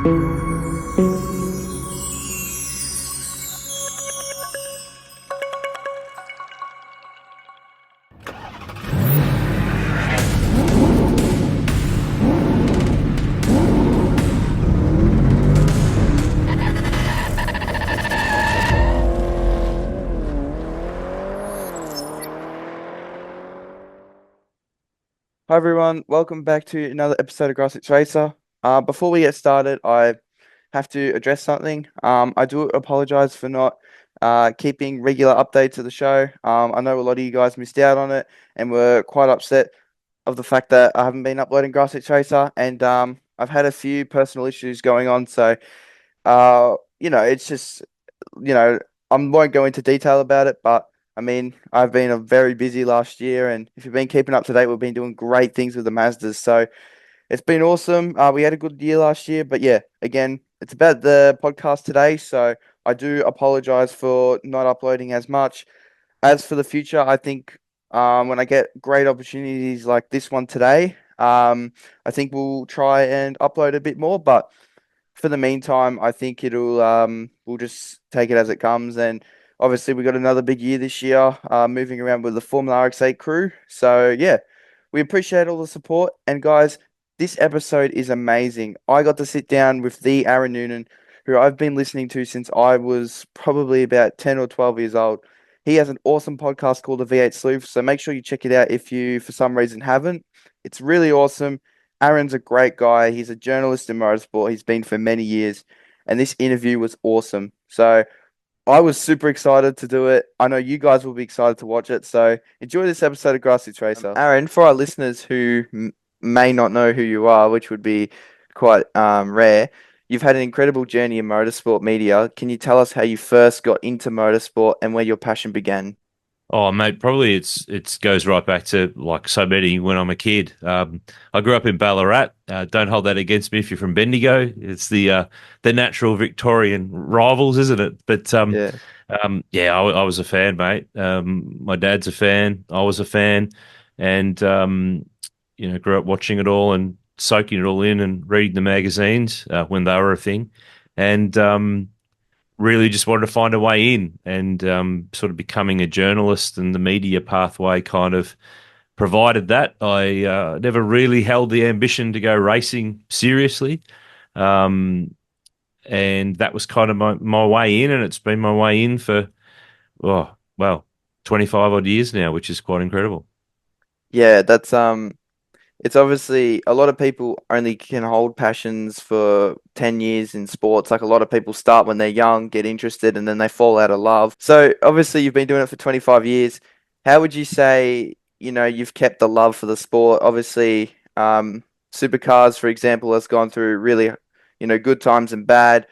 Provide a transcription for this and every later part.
Hi everyone, welcome back to another episode of Grassroots Racer. Before we get started, I have to address something. I do apologize for not keeping regular updates of the show. I know a lot of you guys missed out on it and were quite upset of the fact that I haven't been uploading Grassroots Racer, and I've had a few personal issues going on. So, it's just you know, I won't go into detail about it, but I mean, I've been a very busy last year, and if you've been keeping up to date, we've been doing great things with the Mazdas. So it's been awesome. We had a good year last year, but yeah, again, it's about the podcast today. So I do apologize for not uploading as much. As for the future, I think when I get great opportunities like this one today, I think we'll try and upload a bit more, but for the meantime, I think we'll just take it as it comes. And obviously, we got another big year this year, moving around with the Formula RX8 crew. So yeah, we appreciate all the support. And guys, this episode is amazing. I got to sit down with the Aaron Noonan, who I've been listening to since I was probably about 10 or 12 years old. He has an awesome podcast called the V8 Sleuth. So make sure you check it out if you, for some reason, haven't. It's really awesome. Aaron's a great guy. He's a journalist in motorsport. He's been for many years, and this interview was awesome. So I was super excited to do it. I know you guys will be excited to watch it. So enjoy this episode of Grassroots Racer. Aaron, for our listeners who may not know who you are, which would be quite rare, you've had an incredible journey in motorsport media. Can you tell us how you first got into motorsport and where your passion began? Oh, mate, probably it goes right back to like so many when I'm a kid. I grew up in Ballarat. Don't hold that against me if you're from Bendigo. It's the natural Victorian rivals, isn't it? But Yeah. yeah, I was a fan, mate. My dad's a fan. I was a fan, and grew up watching it all and soaking it all in and reading the magazines when they were a thing, and really just wanted to find a way in and sort of becoming a journalist and the media pathway kind of provided that. I never really held the ambition to go racing seriously. Um, and that was kind of my way in, and it's been my way in for, oh, well, 25 odd years now, which is quite incredible. Yeah, that's it's obviously a lot of people only can hold passions for 10 years in sports. Like a lot of people start when they're young, get interested, and then they fall out of love. So obviously you've been doing it for 25 years. How would you say, you've kept the love for the sport? Obviously, supercars, for example, has gone through really, good times and bad.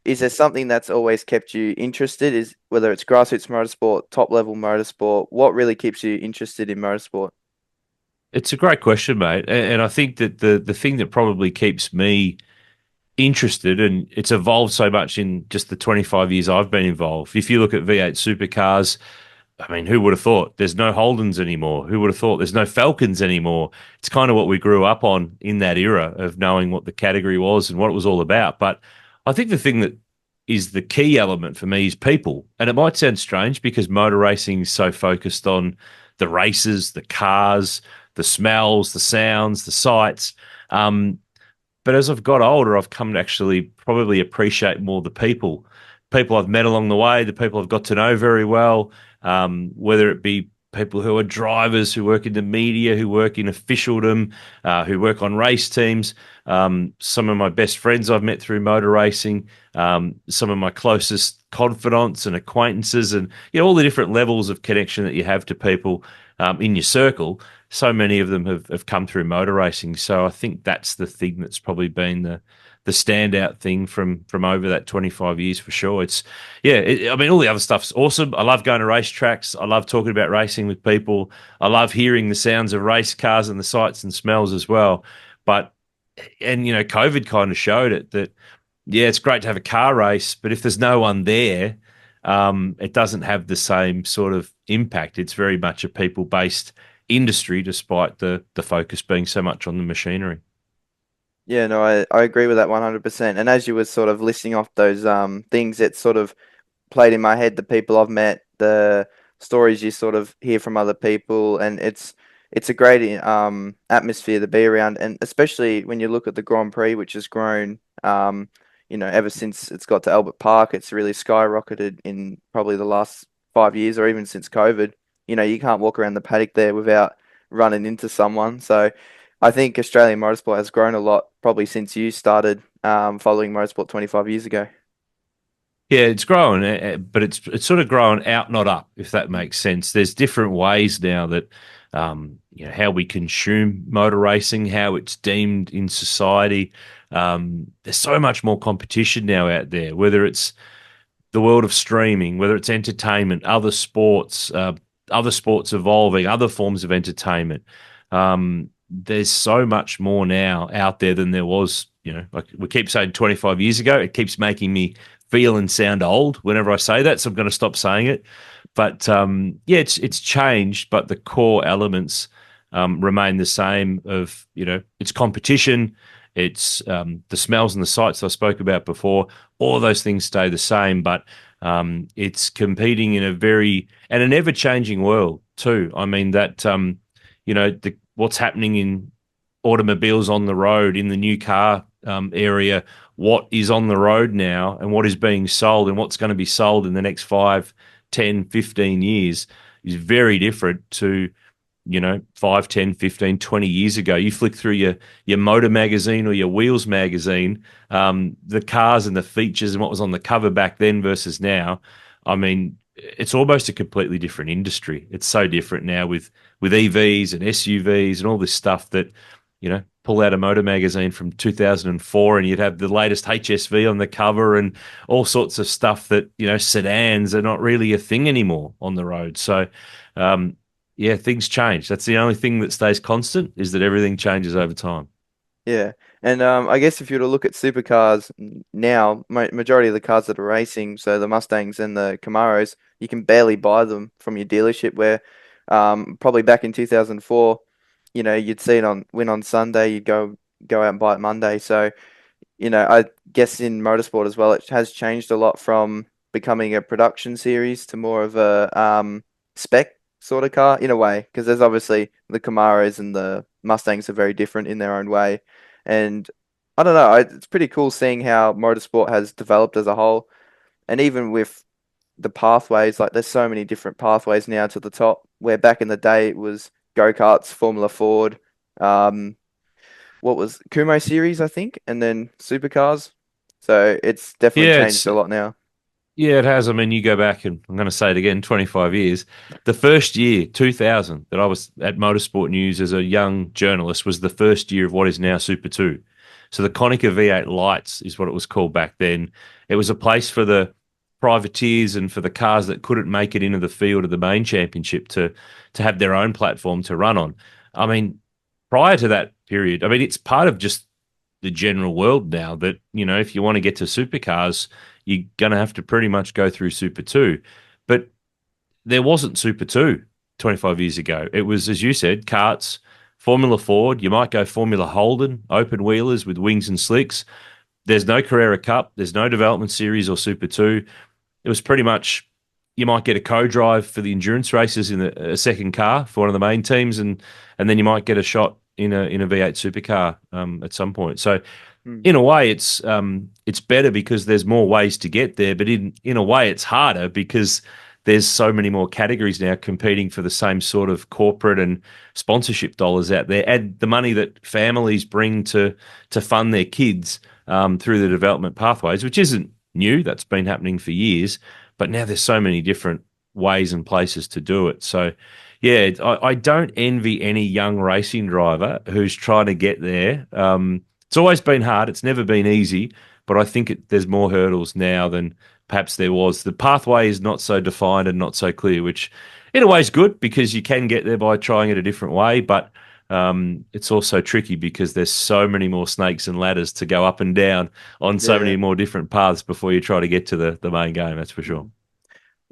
Is there something that's always kept you interested? Is whether it's grassroots motorsport, top level motorsport, what really keeps you interested in motorsport? It's a great question, mate. And I think that the thing that probably keeps me interested, and it's evolved so much in just the 25 years I've been involved. If you look at V8 supercars, I mean, who would have thought there's no Holdens anymore? Who would have thought there's no Falcons anymore? It's kind of what we grew up on in that era of knowing what the category was and what it was all about. But I think the thing that is the key element for me is people. And it might sound strange because motor racing is so focused on the races, the cars, the smells, the sounds, the sights. But as I've got older, I've come to actually probably appreciate more the people I've met along the way, the people I've got to know very well, whether it be people who are drivers, who work in the media, who work in officialdom, who work on race teams. Some of my best friends I've met through motor racing, some of my closest confidants and acquaintances, and all the different levels of connection that you have to people in your circle. So many of them have come through motor racing. So I think that's the thing that's probably been the standout thing from over that 25 years for sure. I mean, all the other stuff's awesome. I love going to racetracks. I love talking about racing with people. I love hearing the sounds of race cars and the sights and smells as well. COVID kind of showed it that, yeah, it's great to have a car race, but if there's no one there, it doesn't have the same sort of impact. It's very much a people-based industry, despite the focus being so much on the machinery. Yeah, no, I agree with that 100%. And as you were sort of listing off those things that sort of played in my head, the people I've met, the stories you sort of hear from other people, and it's a great atmosphere to be around, and especially when you look at the Grand Prix, which has grown, ever since it's got to Albert Park, it's really skyrocketed in probably the last 5 years, or even since COVID. You can't walk around the paddock there without running into someone. So I think Australian motorsport has grown a lot, probably since you started following motorsport 25 years ago. Yeah, it's growing, but it's sort of growing out, not up, if that Mm. makes sense. There's different ways now that how we consume motor racing, how it's deemed in society. There's so much more competition now out there, whether it's the world of streaming, whether it's entertainment, other sports evolving, other forms of entertainment. There's so much more now out there than there was, like we keep saying 25 years ago. It keeps making me feel and sound old whenever I say that, so I'm going to stop saying it. But yeah, it's changed, but the core elements remain the same. It's competition, it's the smells and the sights I spoke about before. All of those things stay the same, but it's competing in an ever changing world too. I mean that what's happening in automobiles on the road in the new car area, what is on the road now and what is being sold and what's going to be sold in the next 5, 10, 15 years is very different to 5, 10, 15, 20 years ago. You flick through your motor magazine or your wheels magazine, the cars and the features and what was on the cover back then versus now. I mean, it's almost a completely different industry. It's so different now with EVs and SUVs and all this stuff that, pull out a motor magazine from 2004 and you'd have the latest HSV on the cover and all sorts of stuff that, sedans are not really a thing anymore on the road. So, yeah, things change. That's the only thing that stays constant is that everything changes over time. Yeah, and I guess if you were to look at supercars now, majority of the cars that are racing, so the Mustangs and the Camaros, you can barely buy them from your dealership. Where probably back in 2004, you'd see it on win on Sunday, you'd go out and buy it Monday. So I guess in motorsport as well, it has changed a lot from becoming a production series to more of a spec sort of car in a way, because there's obviously the Camaros and the Mustangs are very different in their own way. And I don't know, it's pretty cool seeing how motorsport has developed as a whole. And even with the pathways, like there's so many different pathways now to the top, where back in the day it was go-karts, Formula Ford, um, what was Kumo series, I think, and then supercars. So it's definitely Yeah, it's changed a lot now. yeah, it has. I mean, you go back and I'm going to say it again, 25 years. The first year, 2000, that I was at Motorsport News as a young journalist was the first year of what is now Super 2. So the Konica V8 Lights is what it was called back then. It was a place for the privateers and for the cars that couldn't make it into the field of the main championship to have their own platform to run on. I mean, prior to that period, I mean, it's part of just the general world now that, if you want to get to supercars, you're going to have to pretty much go through Super 2. But there wasn't Super 2 25 years ago. It was, as you said, karts, Formula Ford. You might go Formula Holden, open wheelers with wings and slicks. There's no Carrera Cup. There's no development series or Super 2. It was pretty much you might get a co-drive for the endurance races in a second car for one of the main teams, and then you might get a shot in a V8 supercar at some point. So Hmm. in a way, it's better because there's more ways to get there, but in a way, it's harder because there's so many more categories now competing for the same sort of corporate and sponsorship dollars out there, and the money that families bring to fund their kids through the development pathways, which isn't new. That's been happening for years, but now there's so many different ways and places to do it. So, yeah, I don't envy any young racing driver who's trying to get there. It's always been hard. It's never been easy, but I think there's more hurdles now than perhaps there was. The pathway is not so defined and not so clear, which in a way is good because you can get there by trying it a different way, but it's also tricky because there's so many more snakes and ladders to go up and down on so Yeah. many more different paths before you try to get to the main game, that's for sure. Mm.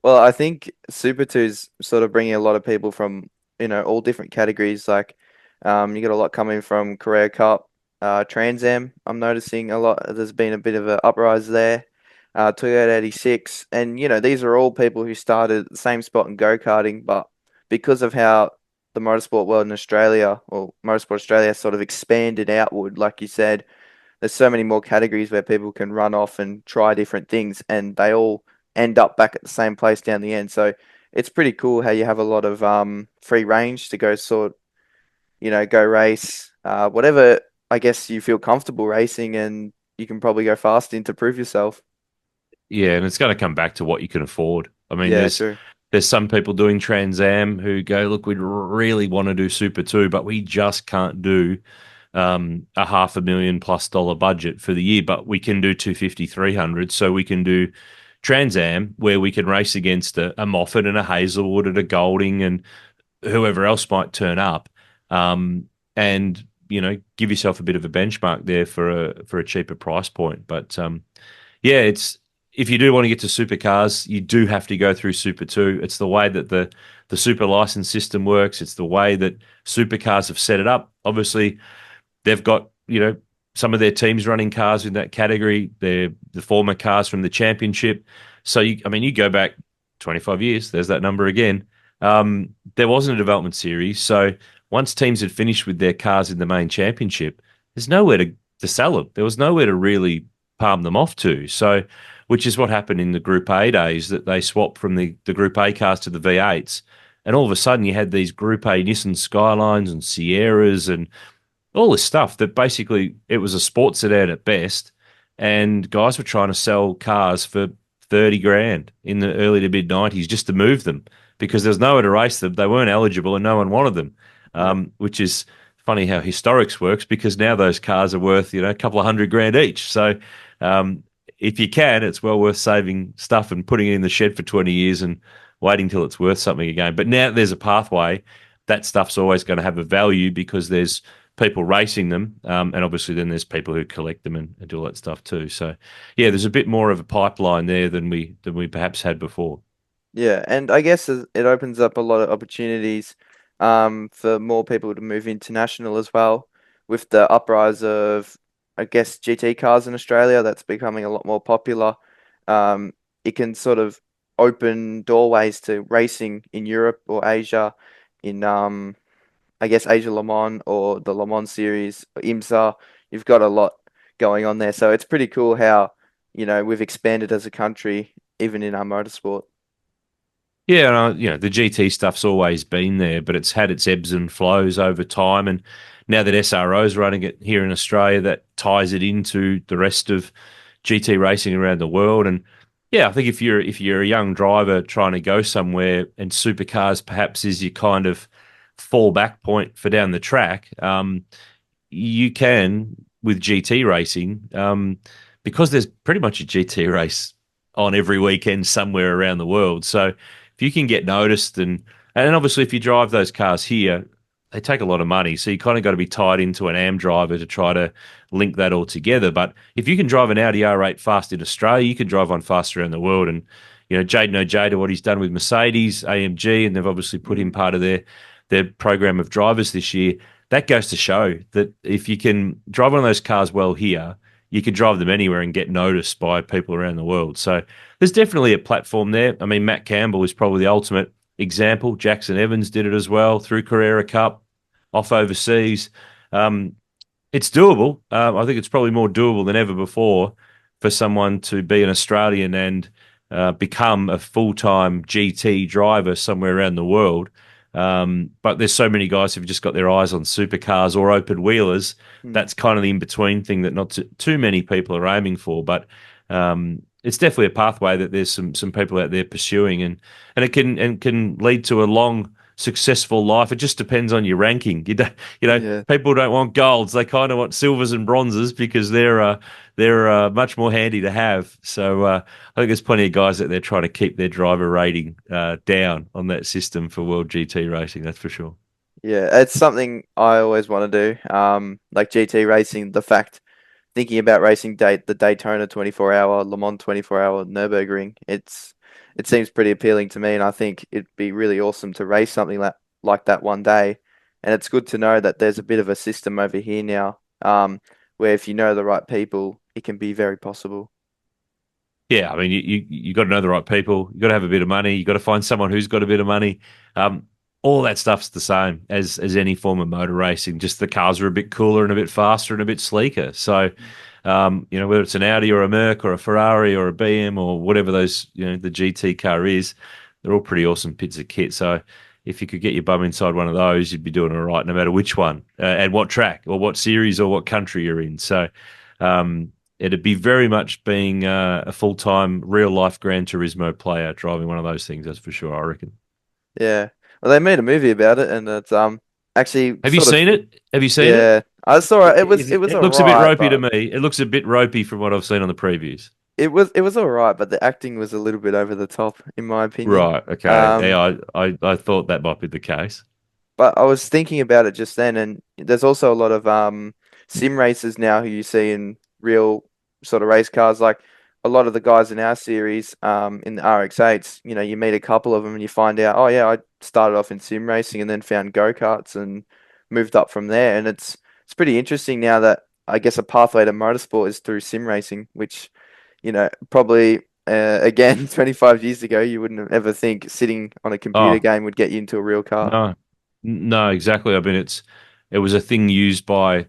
Well, I think Super Two's sort of bringing a lot of people from, all different categories. Like, you got a lot coming from Carrera Cup. Trans Am. I'm noticing a lot. There's been a bit of an uprise there. Toyota 86, and these are all people who started at the same spot in go-karting, but because of how the motorsport world in Australia, or Motorsport Australia, sort of expanded outward, like you said, there's so many more categories where people can run off and try different things, and they all end up back at the same place down the end. So it's pretty cool how you have a lot of free range to go go race, whatever I guess you feel comfortable racing, and you can probably go fast in to prove yourself. Yeah, and it's going to come back to what you can afford. I mean, Yeah, there's true. there's some people doing Trans Am who go, look, we really want to do Super 2, but we just can't do a $500,000+ budget for the year, but we can do 250, 300. So we can do Trans Am where we can race against a Moffat and a Hazelwood and a Golding and whoever else might turn up, and give yourself a bit of a benchmark there for a cheaper price point. But yeah, it's if you do want to get to supercars, you do have to go through Super 2. It's the way that the super license system works. It's the way that supercars have set it up. Obviously, they've got, some of their teams running cars in that category. They're the former cars from the championship. So, you go back 25 years, there's that number again. There wasn't a development series. So once teams had finished with their cars in the main championship, there's nowhere to sell them. There was nowhere to really palm them off to. So, which is what happened in the Group A days, that they swapped from the Group A cars to the V8s. And all of a sudden you had these Group A Nissan Skylines and Sierras and all this stuff that basically it was a sports sedan at best, and guys were trying to sell cars for 30 grand in the early to mid 90s just to move them because there's nowhere to race them. They weren't eligible and no one wanted them, Yeah. which is funny how historics works because now those cars are worth, a couple of hundred grand each. So um, if you can, it's well worth saving stuff and putting it in the shed for 20 years and waiting till it's worth something again. But now there's a pathway. That stuff's always going to have a value because there's people racing them, and obviously then there's people who collect them and do all that stuff too. So, yeah, there's a bit more of a pipeline there than we perhaps had before. Yeah, and I guess it opens up a lot of opportunities for more people to move international as well, with the uprise of, I guess, GT cars in Australia. That's becoming a lot more popular. It can sort of open doorways to racing in Europe or Asia, in I guess Asia Le Mans or the Le Mans series, or IMSA. You've got a lot going on there, so it's pretty cool how we've expanded as a country, even in our motorsport. Yeah, the GT stuff's always been there, but it's had its ebbs and flows over time. And now that SRO's running it here in Australia, that ties it into the rest of GT racing around the world. And yeah, I think if you're a young driver trying to go somewhere, and supercars perhaps is your kind of fallback point for down the track, you can with GT racing, because there's pretty much a GT race on every weekend somewhere around the world. So if you can get noticed, and obviously if you drive those cars here, they take a lot of money. So you kind of got to be tied into an AM driver to try to link that all together. But if you can drive an Audi R8 fast in Australia, you can drive one fast around the world. And Jaden Ojeda, what he's done with Mercedes, AMG, and they've obviously put him Mm. part of their program of drivers this year. That goes to show that if you can drive one of those cars well here, you can drive them anywhere and get noticed by people around the world. So there's definitely a platform there. I mean, Matt Campbell is probably the ultimate example. Jackson Evans did it as well through Carrera Cup, off overseas. Um, it's doable. I think it's probably more doable than ever before for someone to be an Australian and become a full-time GT driver somewhere around the world. But there's so many guys who've just got their eyes on supercars or open wheelers. Mm. That's kind of the in-between thing that not too many people are aiming for. But it's definitely a pathway that there's some people out there pursuing, and it can lead to a long, successful life. It just depends on your ranking. Yeah. People don't want golds; they kind of want silvers and bronzes because they're much more handy to have. So I think there's plenty of guys out there trying to keep their driver rating down on that system for World GT racing. That's for sure. Yeah, it's something I always want to do. Like GT racing, thinking about racing the Daytona 24-hour, Le Mans 24-hour, Nürburgring. It seems pretty appealing to me, and I think it'd be really awesome to race something like that one day. And it's good to know that there's a bit of a system over here now, where if you know the right people, it can be very possible. Yeah, I mean, you got to know the right people. You got to have a bit of money. You got to find someone who's got a bit of money. Um, all that stuff's the same as any form of motor racing. Just the cars are a bit cooler and a bit faster and a bit sleeker. So, whether it's an Audi or a Merc or a Ferrari or a BM or whatever those, the GT car is, they're all pretty awesome bits of kit. So, if you could get your bum inside one of those, you'd be doing all right, no matter which one and what track or what series or what country you're in. So. Um, It'd be very much being a full time, real life Gran Turismo player driving one of those things. That's for sure. I reckon. Yeah. Well, they made a movie about it, and it's actually Have you sort of seen it? Have you seen it? yeah. I saw it. It was It all looks a bit right, ropey to but me. It looks a bit ropey from what I've seen on the previews. it was all right, but the acting was a little bit over the top, in my opinion. Right. Okay. Um, Yeah, I thought that might be the case. But I was thinking about it just then, and there's also a lot of sim racers now who you see in real sort of race cars. Like a lot of the guys in our series, in the RX8s, you meet a couple of them and you find out, oh yeah, I started off in sim racing and then found go-karts and moved up from there. And it's pretty interesting now that I guess a pathway to motorsport is through sim racing, which, probably again 25 years ago you wouldn't have ever think sitting on a computer Oh, game would get you into a real car. no. No, exactly. I mean, it was a thing used by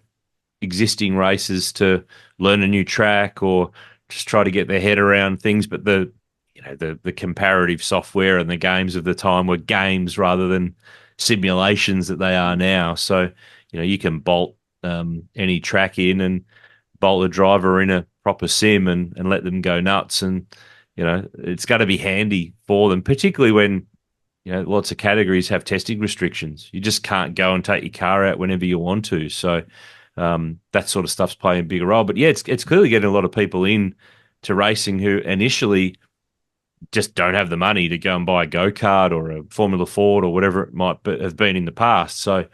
existing racers to learn a new track or just try to get their head around things. But the comparative software and the games of the time were games rather than simulations that they are now. So you can bolt any track in and bolt a driver in a proper sim and let them go nuts. And it's going to be handy for them, particularly when lots of categories have testing restrictions. You just can't go and take your car out whenever you want to. So that sort of stuff's playing a bigger role. But yeah, it's clearly getting a lot of people in to racing who initially just don't have the money to go and buy a go kart or a Formula Ford or whatever it might have been in the past. So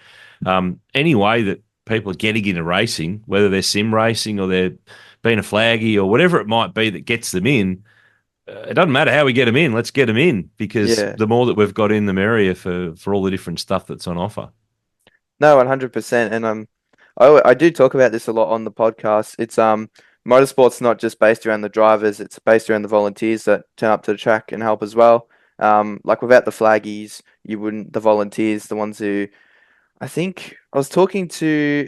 any way that people are getting into racing, whether they're sim racing or they're being a flaggy or whatever it might be that gets them in, it doesn't matter how we get them in. Let's get them in because Yeah. the more that we've got in, the merrier for all the different stuff that's on offer. No, 100%. And I do talk about this a lot on the podcast. It's motorsport's not just based around the drivers, it's based around the volunteers that turn up to the track and help as well. Like without the flaggies, you wouldn't the volunteers, the ones who I think I was talking to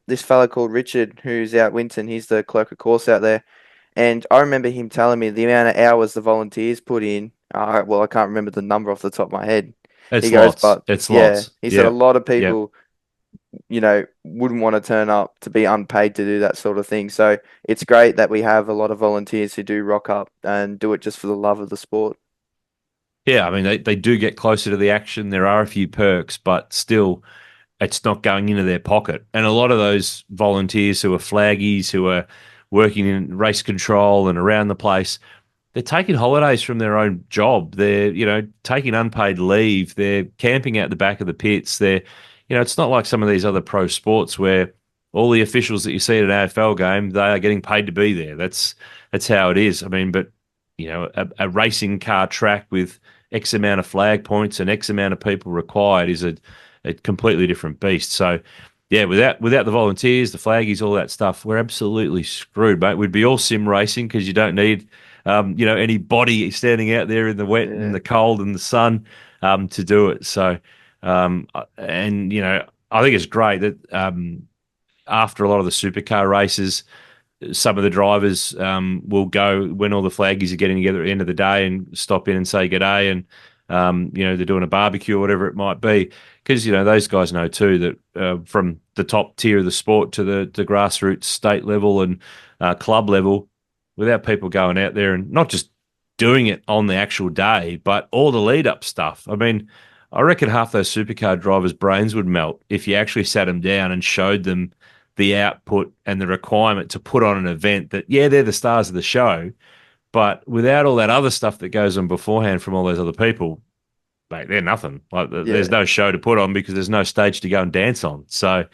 this fella called Richard who's out Winton. He's the clerk of course out there. And I remember him telling me the amount of hours the volunteers put in. Well, I can't remember the number off the top of my head. He It's goes, lots. but It's yeah, lots. he said a Yeah. lot of Yeah. people, wouldn't want to turn up to be unpaid to do that sort of thing. So it's great that we have a lot of volunteers who do rock up and do it just for the love of the sport. Yeah. I mean, they do get closer to the action. There are a few perks, but still, it's not going into their pocket. And a lot of those volunteers who are flaggies, who are working in race control and around the place, they're taking holidays from their own job. They're, taking unpaid leave. They're camping out the back of the pits. It's not like some of these other pro sports where all the officials that you see at an AFL game, they are getting paid to be there. That's how it is. I mean, but a racing car track with X amount of flag points and X amount of people required is a completely different beast. So, yeah, without the volunteers, the flaggies, all that stuff, we're absolutely screwed, mate. We'd be all sim racing because you don't need, anybody standing out there in the wet and Yeah, the cold and the sun to do it. So, I think it's great that after a lot of the supercar races, some of the drivers will go when all the flaggies are getting together at the end of the day and stop in and say good day and they're doing a barbecue or whatever it might be because those guys know too that from the top tier of the sport to the grassroots state level and club level, without people going out there and not just doing it on the actual day, but all the lead up stuff. I mean, I reckon half those supercar drivers' brains would melt if you actually sat them down and showed them the output and the requirement to put on an event that, yeah, they're the stars of the show, but without all that other stuff that goes on beforehand from all those other people, mate, they're nothing. Like there's yeah, no show to put on because there's no stage to go and dance on. So,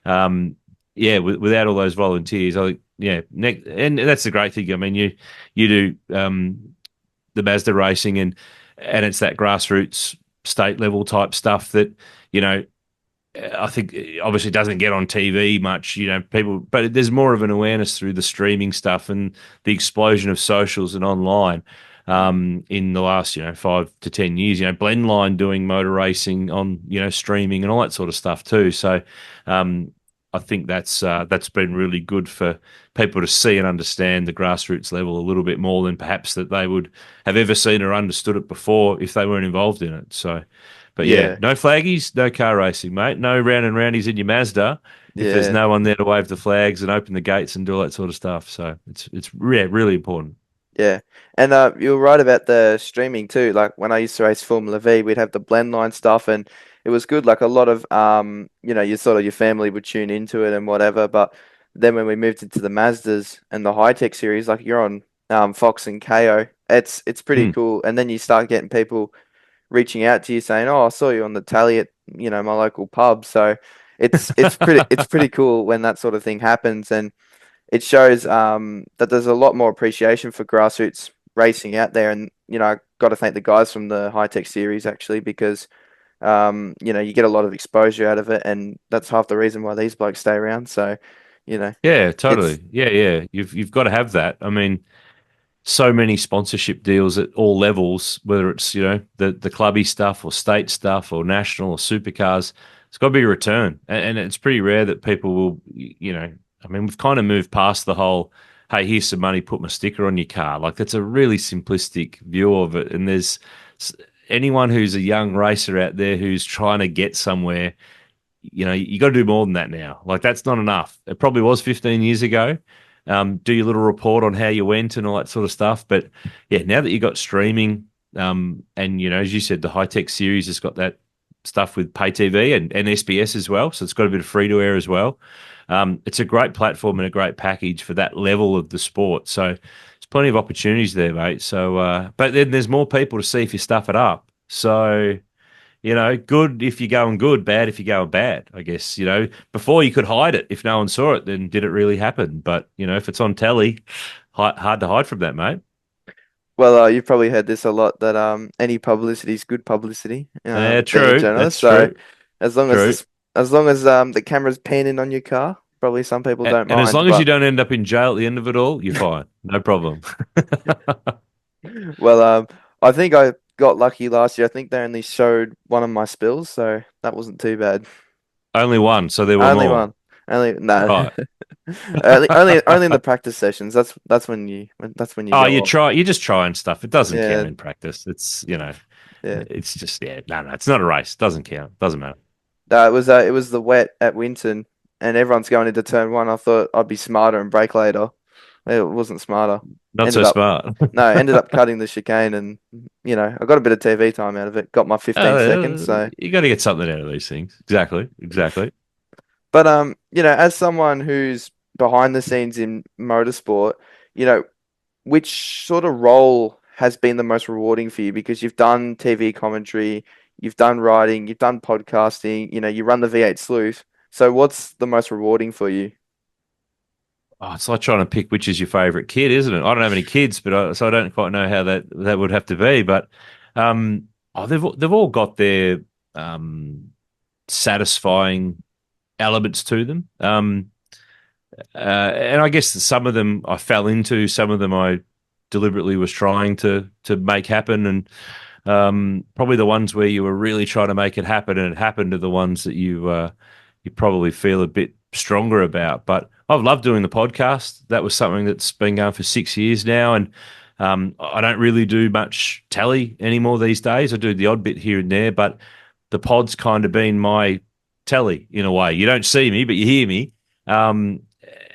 yeah, without all those volunteers, I think, yeah, and that's the great thing. I mean, you do the Mazda racing and it's that grassroots state level type stuff that you know I think it obviously doesn't get on TV much, people, but there's more of an awareness through the streaming stuff and the explosion of socials and online in the last, 5 to 10 years. Blendline doing motor racing on, streaming and all that sort of stuff too. So um, I think that's been really good for people to see and understand the grassroots level a little bit more than perhaps that they would have ever seen or understood it before if they weren't involved in it. So. But yeah, Yeah, no flaggies, no car racing, mate. No round and roundies in your Mazda if there's yeah. no one there to wave the flags and open the gates and do all that sort of stuff. So it's really important. Yeah, and you're right about the streaming too. Like when I used to race Formula V, we'd have the blend line stuff, and it was good. Like a lot of your sort of your family would tune into it and whatever. But then when we moved into the Mazdas and the high tech series, like you're on Fox and KO, it's pretty Mm. cool. And then you start getting people reaching out to you saying, "Oh, I saw you on the tally at my local pub." So it's pretty cool when that sort of thing happens, and it shows that there's a lot more appreciation for grassroots racing out there. And, I got to thank the guys from the high tech series actually, because, you get a lot of exposure out of it. And that's half the reason why these blokes stay around. So, you know, Yeah, it's, totally. Yeah, yeah. You've got to have that. I mean, so many sponsorship deals at all levels, whether it's, the clubby stuff or state stuff or national or supercars, it's got to be a return. And it's pretty rare that people will, I mean, we've kind of moved past the whole, hey, here's some money, put my sticker on your car. Like that's a really simplistic view of it. And there's anyone who's a young racer out there who's trying to get somewhere, you got to do more than that now. Like that's not enough. It probably was 15 years ago. Do your little report on how you went and all that sort of stuff. But yeah, now that you got streaming, and as you said, the high tech series has got that stuff with pay TV and SBS as well. So it's got a bit of free to air as well. It's a great platform and a great package for that level of the sport. So there's plenty of opportunities there, mate. So, but then there's more people to see if you stuff it up. So good if you're going good, bad if you're going bad, I guess. Before you could hide it. If no one saw it, then did it really happen? But, if it's on telly, hard to hide from that, mate. well, you've probably heard this a lot that any publicity is good publicity, Yeah, being a true. journalist. That's So true. as long as True. the camera's panning on your car, probably some people don't And as mind. long as you But don't end up in jail at the end of it all, you're fine. No problem. well, I think I got lucky last year. I think they only showed one of my spills, so that wasn't too bad. Only one, so there were Only more. one. Only no. Right. only in the practice sessions. That's when you Oh, go off. you're just trying stuff. It doesn't count Yeah, in practice. yeah. It's just, yeah, no, it's not a race. Doesn't count. Doesn't matter. No, it was the wet at Winton, and everyone's going into turn one. I thought I'd be smarter and brake later. It wasn't smarter. Not so Ended up smart. no, ended up cutting the chicane, and I got a bit of TV time out of it. Got my 15 seconds. So, You got to get something out of these things. Exactly. Exactly. but as someone who's behind the scenes in motorsport, you know, which sort of role has been the most rewarding for you? Because you've done TV commentary, you've done writing, you've done podcasting, you run the V8 Sleuth. So what's the most rewarding for you? Oh, it's like trying to pick which is your favorite kid, isn't it? I don't have any kids, so I don't quite know how that would have to be. But they've all got their satisfying elements to them. And I guess some of them I fell into, some of them I deliberately was trying to make happen, and probably the ones where you were really trying to make it happen and it happened are the ones that you probably feel a bit stronger about. But I've loved doing the podcast. That was something that's been going for 6 years now, and I don't really do much telly anymore these days. I do the odd bit here and there, but the pod's kind of been my telly in a way. You don't see me, but you hear me. Um,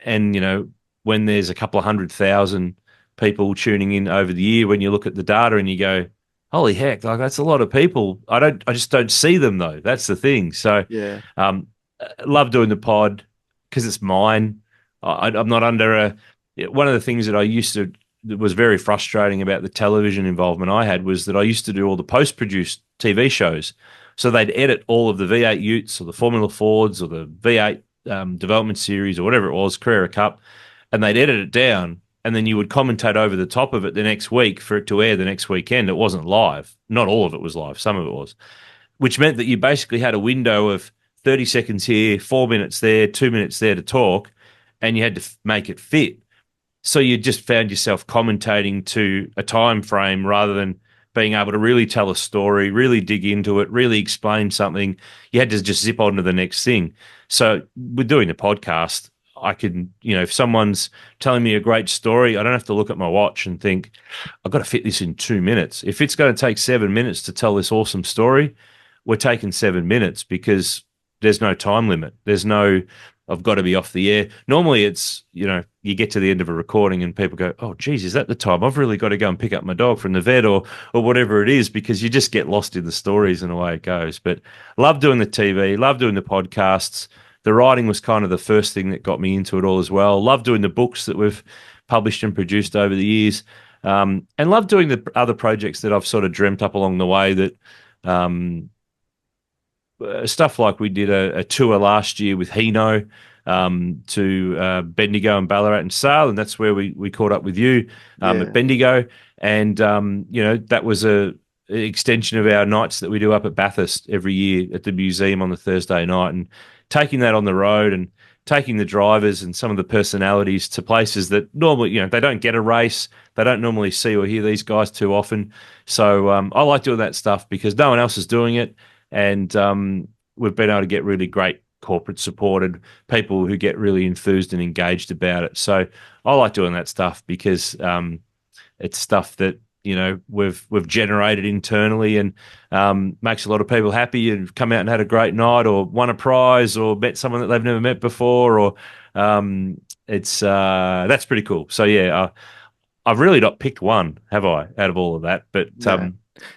and when there's a couple of 100,000 people tuning in over the year, when you look at the data and you go, holy heck, like that's a lot of people. I just don't see them though. That's the thing. So, Yeah, um, love doing the pod because it's mine. I'm not under one of the things that I used to, that was very frustrating about the television involvement I had was that I used to do all the post-produced TV shows. So they'd edit all of the V8 Utes or the Formula Fords or the V8 development series or whatever it was, Carrera Cup, and they'd edit it down. And then you would commentate over the top of it the next week for it to air the next weekend. It wasn't live. Not all of it was live. Some of it was, which meant that you basically had a window of 30 seconds here, 4 minutes there, 2 minutes there to talk, and you had to make it fit. So you just found yourself commentating to a time frame rather than being able to really tell a story, really dig into it, really explain something. You had to just zip on to the next thing. So with doing the podcast, I can, if someone's telling me a great story, I don't have to look at my watch and think, I've got to fit this in 2 minutes. If it's going to take 7 minutes to tell this awesome story, we're taking 7 minutes because there's no time limit. There's no, I've got to be off the air. Normally it's, you get to the end of a recording and people go, oh, geez, is that the time? I've really got to go and pick up my dog from the vet or whatever it is, because you just get lost in the stories and away it goes. But love doing the TV, love doing the podcasts. The writing was kind of the first thing that got me into it all as well. Love doing the books that we've published and produced over the years. And love doing the other projects that I've sort of dreamt up along the way that, stuff like we did a tour last year with Hino to Bendigo and Ballarat and Sale, and that's where we caught up with you at Bendigo. And, that was an extension of our nights that we do up at Bathurst every year at the museum on the Thursday night, and taking that on the road and taking the drivers and some of the personalities to places that normally, they don't get a race. They don't normally see or hear these guys too often. So I like doing that stuff because no one else is doing it. And we've been able to get really great corporate supported people who get really enthused and engaged about it. So I like doing that stuff because it's stuff that we've generated internally and makes a lot of people happy and come out and had a great night or won a prize or met someone that they've never met before. Or it's that's pretty cool. So yeah, I've really not picked one, have I, out of all of that? But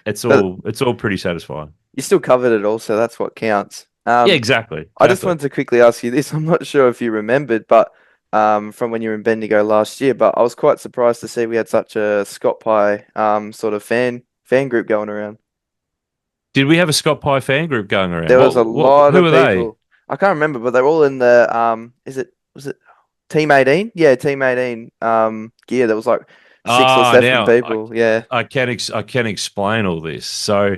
it's all pretty satisfying. You still covered it all, so that's what counts. Yeah, exactly. I just wanted to quickly ask you this. I'm not sure if you remembered, but from when you were in Bendigo last year, but I was quite surprised to see we had such a Scott Pye sort of fan group going around. Did we have a Scott Pye fan group going around? There was a lot who of are people. they? I can't remember, but they're all in the was it Team 18? Yeah, Team 18 gear. There was like 6 or 7 Now people. Yeah. I can explain all this. So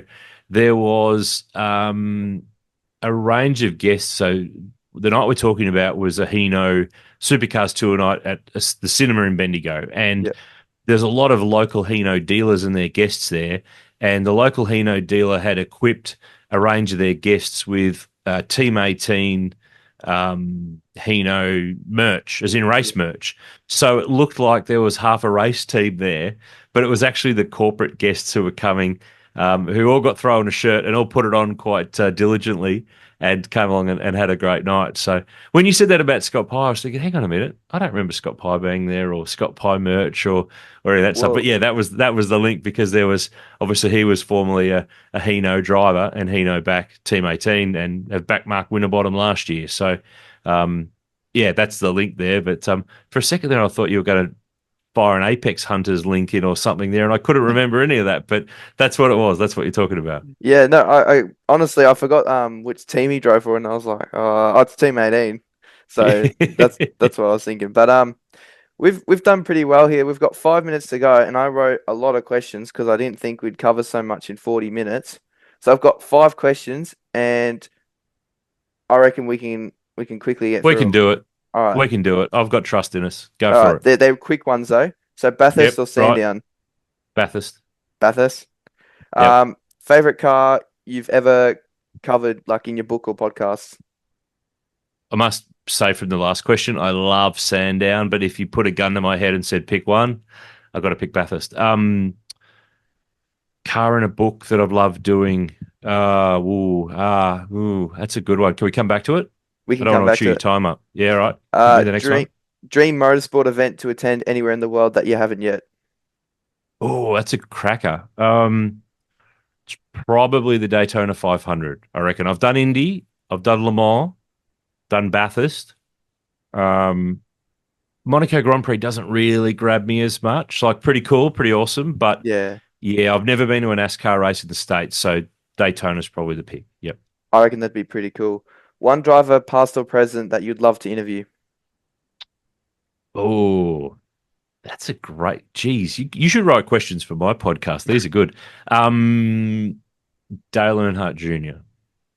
there was a range of guests. So the night we're talking about was a Hino Supercars tour night at the cinema in Bendigo, and there's a lot of local Hino dealers and their guests there. And the local Hino dealer had equipped a range of their guests with Team 18 Hino merch, as in race merch. So it looked like there was half a race team there, but it was actually the corporate guests who were coming, who all got thrown a shirt and all put it on quite diligently and came along and had a great night. So when you said that about Scott Pye, I was thinking, hang on a minute, I don't remember Scott Pye being there or Scott Pye merch or any of that stuff. But yeah, that was the link, because there was obviously he was formerly a Hino driver and Hino back Team 18 and have back Mark Winterbottom last year. So yeah, that's the link there. But for a second there, I thought you were going to fire an Apex Hunters link in or something there, and I couldn't remember any of that, but that's what it was. That's what you're talking about. Yeah, no, I honestly I forgot which team he drove for, and I was like, oh, it's Team 18. So that's what I was thinking. But we've done pretty well here. We've got 5 minutes to go, and I wrote a lot of questions because I didn't think we'd cover so much in 40 minutes. So I've got 5 questions, and I reckon we can quickly get We through can them. do it. All right. We can do it. I've got trust in us. Go All for right. it. They're quick ones though. So Bathurst Yep, or right. Sandown? Bathurst. Bathurst. Yep. Favorite car you've ever covered, like in your book or podcast? I must say from the last question, I love Sandown, but if you put a gun to my head and said pick one, I've got to pick Bathurst. Car in a book that I've loved doing. That's a good one. Can we come back to it? We I can don't come want to back chew to your it. time up. Yeah, right. Give me the next one. Dream motorsport event to attend anywhere in the world that you haven't yet. Oh, that's a cracker. It's probably the Daytona 500, I reckon. I've done Indy, I've done Le Mans, done Bathurst. Monaco Grand Prix doesn't really grab me as much. Like, pretty cool, pretty awesome, but Yeah, yeah, I've never been to a NASCAR race in the States, so Daytona's probably the pick. Yep. I reckon that'd be pretty cool. One driver, past or present, that you'd love to interview. Oh, that's a great. Geez, you should write questions for my podcast. These are good. Dale Earnhardt Jr.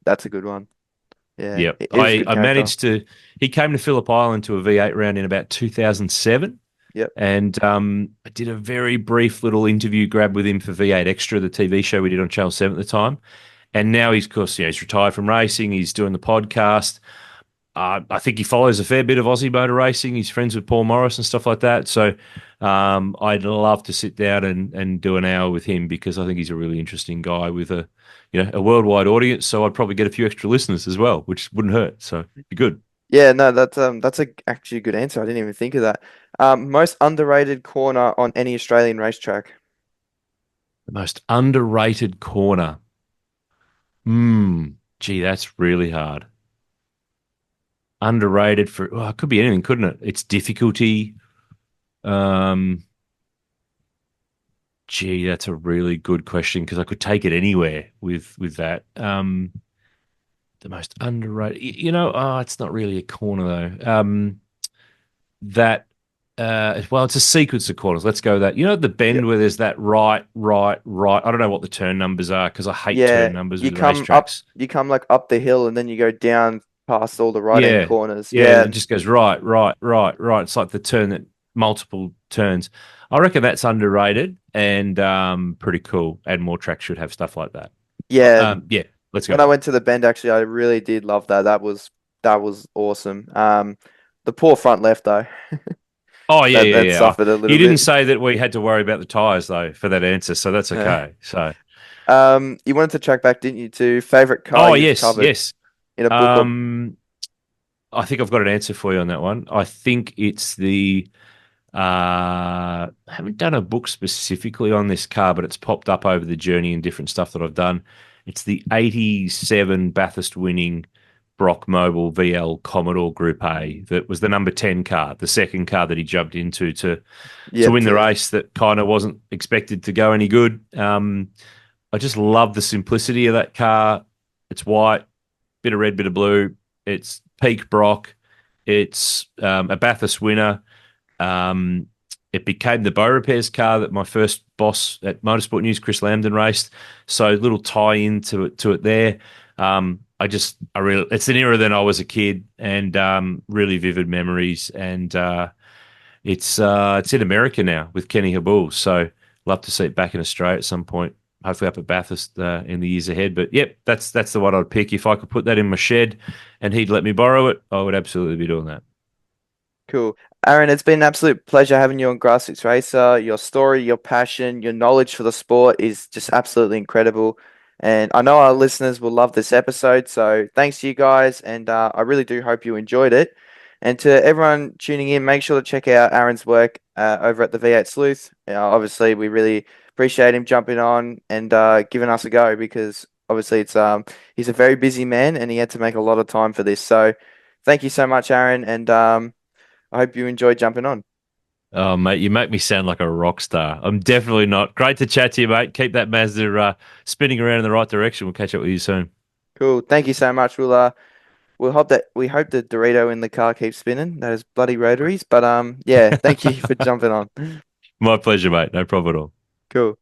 That's a good one. Yeah, Yep. he was a good I character. managed to, he came to Phillip Island to a V8 round in about 2007. Yep. And I did a very brief little interview grab with him for V8 Extra, the TV show we did on Channel 7 at the time. And now he's, of course, he's retired from racing. He's doing the podcast. I think he follows a fair bit of Aussie motor racing. He's friends with Paul Morris and stuff like that. So I'd love to sit down and do an hour with him because I think he's a really interesting guy with a worldwide audience. So I'd probably get a few extra listeners as well, which wouldn't hurt. So be good. Yeah, no, that's actually a good answer. I didn't even think of that. Most underrated corner on any Australian racetrack. The most underrated corner. Hmm. Gee, that's really hard. Underrated for, well, it could be anything, couldn't it? It's difficulty. Um, Gee, that's a really good question because I could take it anywhere with that. The most underrated, it's not really a corner though. That well, it's a sequence of corners. Let's go with that. You know the Yep. bend where there's that right, right, right. I don't know what the turn numbers are because I hate Yeah, turn numbers with racetracks. you come like up the hill and then you go down past all the right hand Yeah, corners. yeah, and Yeah, it just goes right, right, right, right. It's like the turn that multiple turns. I reckon that's underrated and pretty cool. And more tracks should have stuff like that. yeah. Yeah, let's When I go. went to the bend, actually, I really did love that. That was awesome. The poor front left though, Oh yeah, yeah, that yeah. suffered a You little didn't bit. say that we had to worry about the tires though for that answer, so that's Yeah. okay. So, You wanted to track back, didn't you, to favorite car oh you've yes, covered yes. in a book or Um, I think I've got an answer for you on that one. I think it's the I haven't done a book specifically on this car, but it's popped up over the journey and different stuff that I've done. It's the 87 Bathurst winning Brock Mobile VL Commodore Group A that was the number 10 car, the second car that he jumped into to yep win the to race that kind of wasn't expected to go any good. I just love the simplicity of that car. It's white, bit of red, bit of blue. It's peak Brock. It's a Bathurst winner. Um, it became the bow repairs car that my first boss at Motorsport News, Chris Lambden, raced. So little tie in to it there. It's an era that I was a kid and really vivid memories. And it's in America now with Kenny Habul. So love to see it back in Australia at some point. Hopefully up at Bathurst in the years ahead. But yep, that's the one I'd pick. If I could put that in my shed and he'd let me borrow it, I would absolutely be doing that. cool. Aaron, it's been an absolute pleasure having you on Grassroots Racer. Your story, your passion, your knowledge for the sport is just absolutely incredible. And I know our listeners will love this episode. So thanks to you guys. And I really do hope you enjoyed it. And to everyone tuning in, make sure to check out Aaron's work over at the V8 Sleuth. Obviously, we really appreciate him jumping on and giving us a go because obviously he's a very busy man and he had to make a lot of time for this. So thank you so much, Aaron. And I hope you enjoyed jumping on. Oh, mate, you make me sound like a rock star. I'm definitely not. Great to chat to you, mate. Keep that Mazda spinning around in the right direction. We'll catch up with you soon. Cool. Thank you so much. We'll hope the Dorito in the car keeps spinning. Those bloody rotaries. But yeah, thank you for jumping on. My pleasure, mate. No problem at all. Cool.